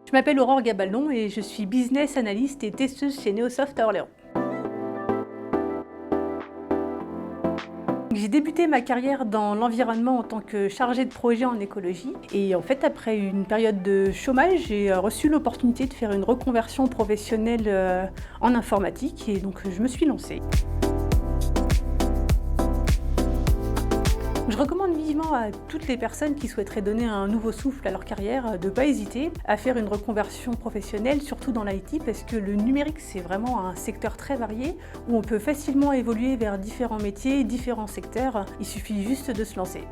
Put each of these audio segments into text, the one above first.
Je m'appelle Aurore Gabaldon et je suis business analyst et testeuse chez Neosoft à Orléans. J'ai débuté ma carrière dans l'environnement en tant que chargée de projet en écologie. Et en fait, après une période de chômage, j'ai reçu l'opportunité de faire une reconversion professionnelle en informatique et donc je me suis lancée. Je recommande vivement à toutes les personnes qui souhaiteraient donner un nouveau souffle à leur carrière de ne pas hésiter à faire une reconversion professionnelle, surtout dans l'IT, parce que le numérique, c'est vraiment un secteur très varié où on peut facilement évoluer vers différents métiers, différents secteurs. Il suffit juste de se lancer.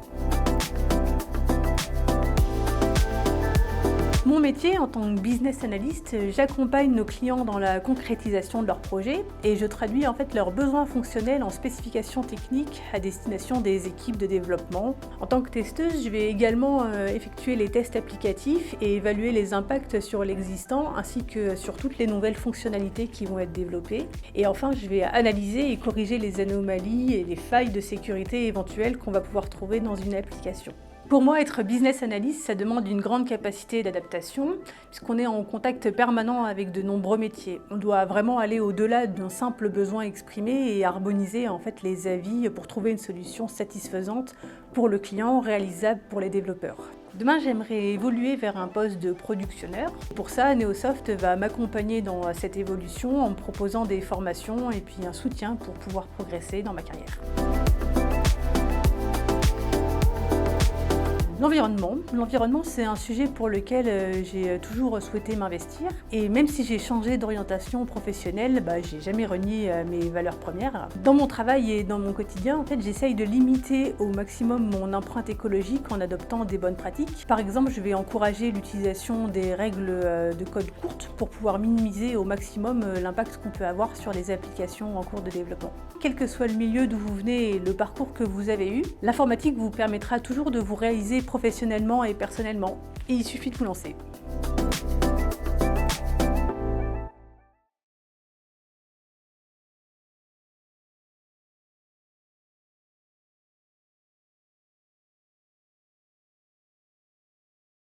Mon métier en tant que business analyst, j'accompagne nos clients dans la concrétisation de leurs projets et je traduis en fait leurs besoins fonctionnels en spécifications techniques à destination des équipes de développement. En tant que testeuse, je vais également effectuer les tests applicatifs et évaluer les impacts sur l'existant ainsi que sur toutes les nouvelles fonctionnalités qui vont être développées. Et enfin, je vais analyser et corriger les anomalies et les failles de sécurité éventuelles qu'on va pouvoir trouver dans une application. Pour moi, être business analyst, ça demande une grande capacité d'adaptation, puisqu'on est en contact permanent avec de nombreux métiers. On doit vraiment aller au-delà d'un simple besoin exprimé et harmoniser en fait les avis pour trouver une solution satisfaisante pour le client, réalisable pour les développeurs. Demain, j'aimerais évoluer vers un poste de productionneur. Pour ça, Neosoft va m'accompagner dans cette évolution en me proposant des formations et puis un soutien pour pouvoir progresser dans ma carrière. L'environnement, c'est un sujet pour lequel j'ai toujours souhaité m'investir. Et même si j'ai changé d'orientation professionnelle, j'ai jamais renié mes valeurs premières. Dans mon travail et dans mon quotidien, en fait, j'essaye de limiter au maximum mon empreinte écologique en adoptant des bonnes pratiques. Par exemple, je vais encourager l'utilisation des règles de code courtes pour pouvoir minimiser au maximum l'impact qu'on peut avoir sur les applications en cours de développement. Quel que soit le milieu d'où vous venez et le parcours que vous avez eu, l'informatique vous permettra toujours de vous réaliser professionnellement et personnellement. Et il suffit de vous lancer.